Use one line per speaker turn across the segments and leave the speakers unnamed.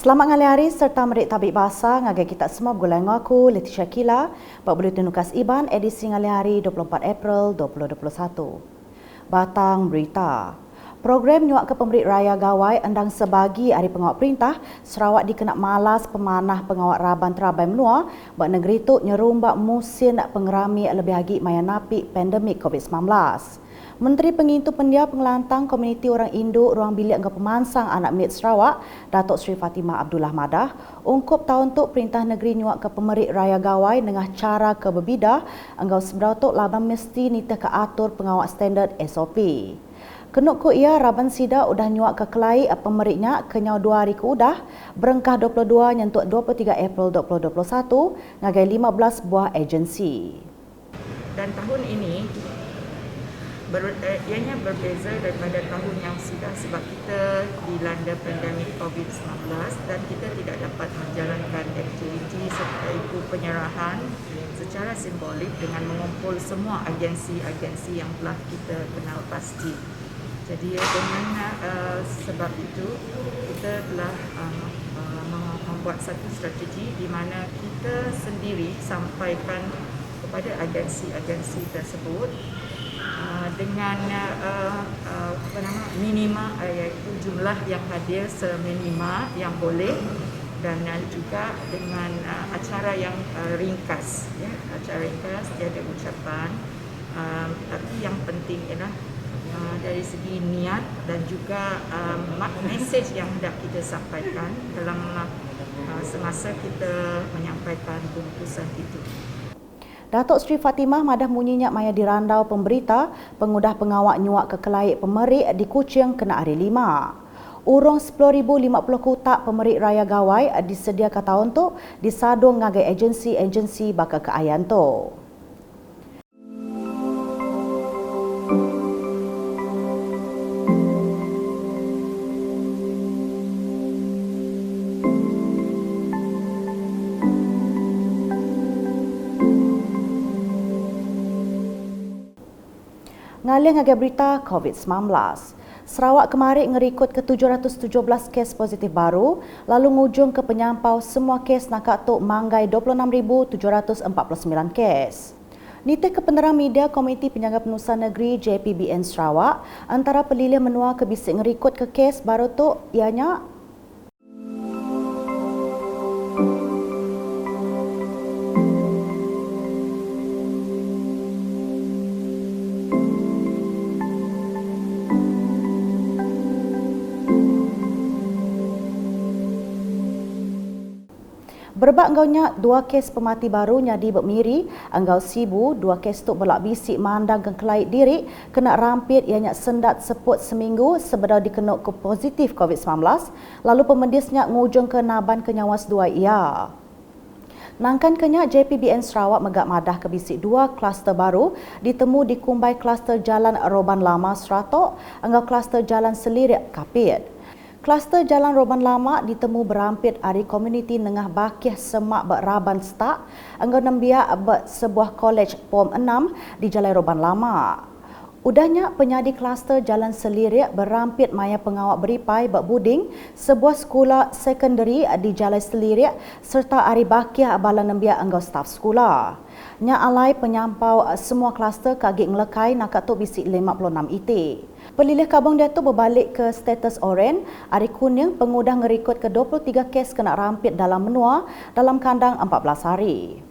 Selamat hari serta merik tabik bahasa ngagai kita semua bergolong aku Leticia Kila buat Buletin Nukas Iban edisi hari 24 April 2021. Batang berita. Program nyuak ke Pemerit Raya Gawai endang sebagi hari pengawal perintah Sarawak dikenak malas pemanah pengawal Raban Terabai menua buat negeri tu nyerumbak musim pengerami lebih lagi maya napi pandemik COVID-19. Menteri Pengintu Pendia Pengelantang Komuniti Orang Induk Ruang Bilik Angga Pemansang Anak Mit Sarawak, Datuk Seri Fatimah Abdullah Madah, ungkup tahun tu Perintah Negeri nyuak ke Pemerit Raya Gawai dengan cara ke berbida, anggau seberau tu laban mesti nita ke atur pengawal standard SOP. Kenuk ku ia Raban Sida udah nyuak ke kelai pemeritnya kenyau 2 hari ke udah, berengkah 22 nyentuk 23 April 2021 ngagai 15 buah agensi.
Dan tahun ini ianya berbeza daripada tahun yang sudah sebab kita dilanda pandemik COVID-19 dan kita tidak dapat menjalankan aktiviti serta itu penyerahan secara simbolik dengan mengumpul semua agensi-agensi yang telah kita kenal pasti. Jadi dengan sebab itu kita telah membuat satu strategi di mana kita sendiri sampaikan kepada agensi-agensi tersebut dengan minima iaitu jumlah yang hadir seminima yang boleh dan juga dengan acara yang ringkas, ya, acara ringkas tiada ucapan, tapi yang penting ialah dari segi niat dan juga mesej yang hendak kita sampaikan dalam semasa kita menyampaikan bungkusan itu.
Datuk Seri Fatimah Madah munyinya maya dirandau pemberita pengudah pengawak nyuak ke kelai pemerit di Kuching kena hari 5. Urung 10,050 kotak pemerit raya Gawai disediakan tahun tu disadung ngagai agensi-agensi bakal keayan tu. Ngalih ngagai berita COVID-19. Sarawak kemarin ngerikut ke 717 kes positif baru, lalu ngujung ke penyampau semua kes nakak tok manggai 26,749 kes. Niti ke penerang media Komiti Penjaga Penusan Negeri JPBN Sarawak, antara pelilih menua ke bisik ngerikut ke kes baru tu ianya berbak anggaunya 2 kes pemati baru nyadi bermiri, anggau Sibu 2 kes tu belak bisik mandang ke kelait diri, kena rampit ianya sendat seput seminggu sebedau dikenuk ke positif COVID-19, lalu pemedisnya ngujung ke Naban Kenyawas 2 ia. Nangkan kenya JPBN Sarawak megak madah ke bisik 2 kluster baru ditemu di Kumbai kluster Jalan Roban Lama Seratok, anggau kluster Jalan Selirik Kapit. Kluster Jalan Roban Lama ditemu berampit hari komuniti Nengah Bakih Semak Raban Stak, anggau nembia sebuah kolej POM 6 di Jalan Roban Lama. Udahnya penyadi kluster Jalan Selirik berampit maya pengawak beripai buding sebuah sekolah sekondari di Jalan Selirik serta hari bakih bala nembia anggau staf sekolah. Nya alai penyampau semua kluster kagik ngelekai nakak tu bisik 56 itik. Pelilih kabung dia tu berbalik ke status oren, hari kuning pengudah ngerikut ke 23 kes kena rampit dalam menua dalam kandang 14 hari.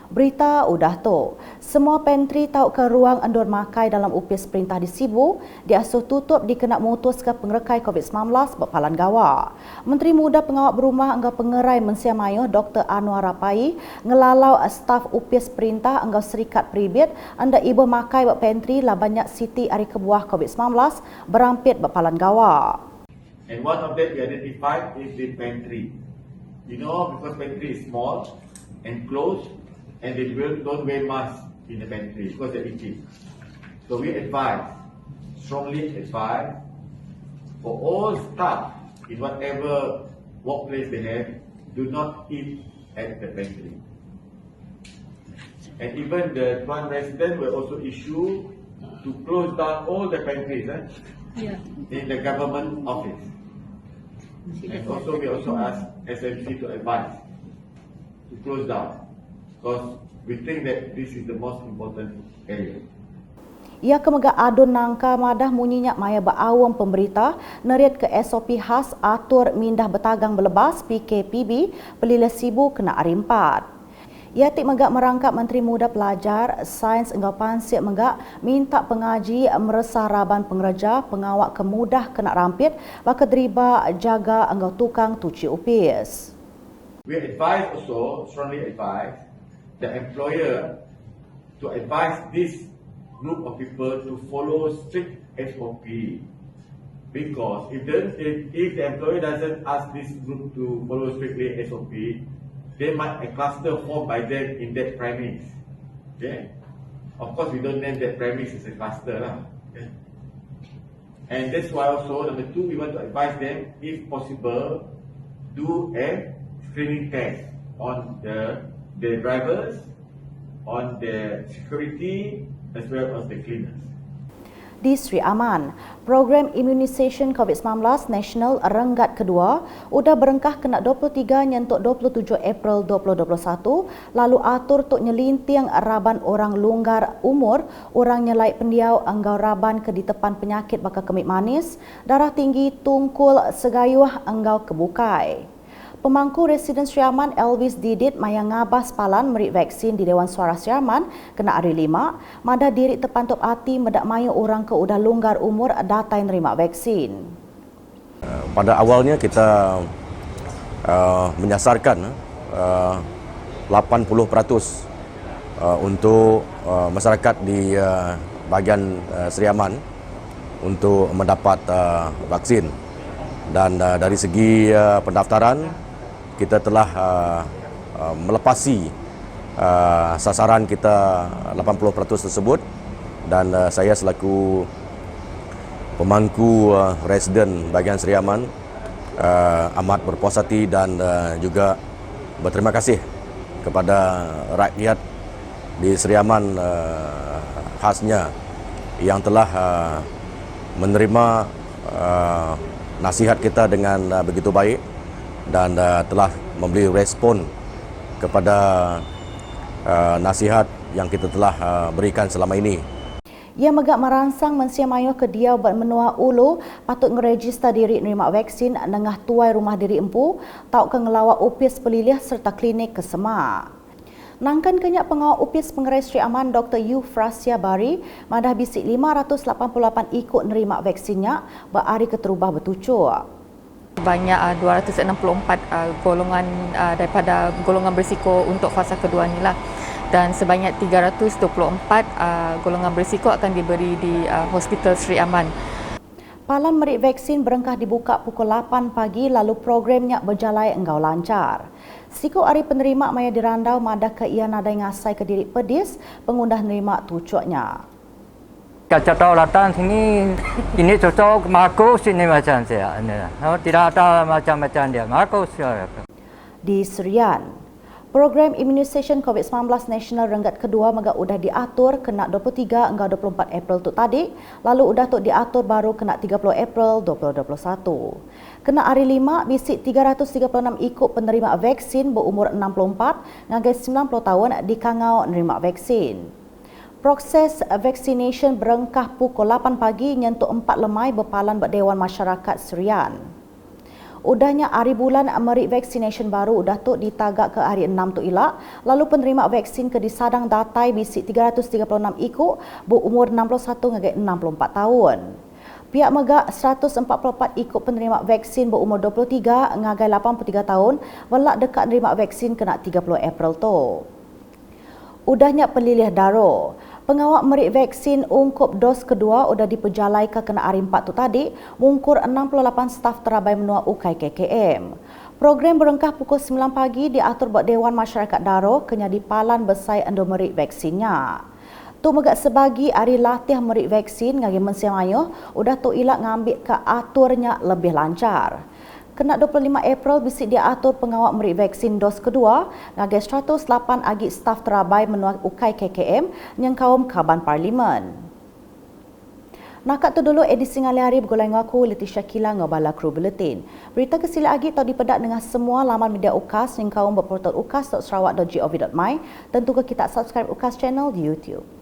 Berita udah tu, semua pantry tau ke ruang endur makai dalam upis perintah di Sibu diasuh tutup dikenak memutuskan pengerekai COVID-19 berpalan gawa. Menteri Muda Pengawak Berumah Anggau Pengerai Mensia Mayuh Dr. Anwar Rapai ngelalau staf upis perintah Anggau Serikat Peribit anda ibu makai berpantry lah banyak siti hari kebuah COVID-19 berampit berpalan gawa.
And one of that we identified is the pantry. You know, because pantry is small and closed, and they don't wear masks in the pantry because they're itchy. So we strongly advise for all staff in whatever workplace they have, do not eat at the pantry. And even the Tuan Resident will also issue to close down all the pantries in the government office. And also we also ask SMC to advise to close down because we think that this is the most important area.
Ia kemega adun nangka madah munyinya maya beawam pemberita neriat ke SOP khas atur mindah betagang belebas PKPB pelila sibu kena hari 4. Ia tik megak merangkap Menteri Muda Pelajar, Sains engkau Pansiak megak minta pengaji meresah raban pengerja pengawak kemudah kena rampit baka deriba jaga engkau tukang tuci upis.
We advise also, strongly advise the employer to advise this group of people to follow strict SOP, because if the employer doesn't ask this group to follow strictly SOP, they might a cluster form by them in that premise. Okay, of course we don't name that premise as a cluster lah. Okay? And that's why also number 2 we want to advise them, if possible, do a screening test on the drivers, on the security, as well as the cleaners.
Di Sri Aman, program imunisation COVID-19 nasional renggat kedua udah berengkah kena 23 nyentuk 27 April 2021 lalu atur tok nyelintiang raban orang longgar umur, orang nyelai pendiau enggau raban ke di tepan penyakit bakal kemik manis, darah tinggi, tungkul, segayuh enggau kebukai. Pemangku Residen Sri Aman Elvis Didit maya ngabas palan merik vaksin di Dewan Suara Sri Aman kena hari 5, madah diri terpantup hati medak mayu orang ke udah longgar umur datai nerima vaksin.
Pada awalnya kita menyasarkan 80% untuk masyarakat di bahagian Sri Aman untuk mendapat vaksin, dan dari segi pendaftaran kita telah melepasi sasaran kita 80% tersebut, dan saya selaku pemangku residen bahagian Sri Aman amat berpuas hati dan juga berterima kasih kepada rakyat di Sri Aman khasnya yang telah menerima nasihat kita dengan begitu baik dan telah memberi respon kepada nasihat yang kita telah berikan selama ini.
Ia megak merangsang mensia mayuh ke dia buat menua ulu patut ngeregister diri nerima vaksin nengah tuai rumah diri empu tau ke ngelawak upis pelilih serta klinik ke Semak. Nangkan kenyak pengawal upis pengerai Sri Aman Dr. Yufrasia Bari madah bisik 588 ikut nerima vaksinnya berari keterubah bertucuk.
Banyak 264 golongan daripada golongan berisiko untuk fasa kedua ni lah, dan sebanyak 324 golongan berisiko akan diberi di Hospital Sri Aman.
Palan merik vaksin berengkah dibuka pukul 8 pagi lalu programnya berjalan enggau lancar. Siku hari penerima maya dirandau madah ke ia nadai ngasai ke diri pedis pengundah nerima tucuknya.
Kacau datang sini, ini cocok Marcos ini macam saya. Tidak ada macam-macam dia. Marcos.
Di Serian, program imunisation COVID-19 nasional renggat kedua megak udah diatur kena 23 hingga 24 April tu tadi, lalu udah tu diatur baru kena 30 April 2021. Kena hari 5, bisik 336 ikut penerima vaksin berumur 64 hingga 90 tahun di Kangau nerima vaksin. Proses vaccination berengkah pukul 8 pagi nyentuk 4 lemai berpalan berdewan masyarakat Serian. Udahnya hari bulan merik vaccination baru udah tu ditagak ke hari 6 tu ilak, lalu penerima vaksin ke disadang datai bisik 336 ikut berumur 61 hingga 64 tahun. Pihak megak 144 ikut penerima vaksin berumur 23 hingga 83 tahun velak dekat nerima vaksin kena 30 April tu. Udahnya pelilih daro. Pengawak merik vaksin ungkup dos kedua udah diperjalai ke kena hari 4 tu tadi, mungkur 68 staf terabai menua UKAI KKM. Program berengkah pukul 9 pagi diatur buat Dewan Masyarakat Daro kenya di Palan Besai endo merik vaksinnya. Tu megak sebagi hari latih merik vaksin ngagi mensia mayuh, udah tu ilak ngambil ke aturnya lebih lancar. Kena 25 April bisik diatur pengawak merik vaksin dos kedua ngagai 108 agi staf terabai menua UKAI KKM yang kaum Kaban Parlimen. Nakak tu dulu edisi ngali hari bergolong aku Leticia Kila ngabala kru buletin. Berita kesila agi tau dipedak dengan semua laman media UKAS yang kaum berportal ukas.sarawak.gov.my. Tentu ke kita subscribe UKAS channel di YouTube.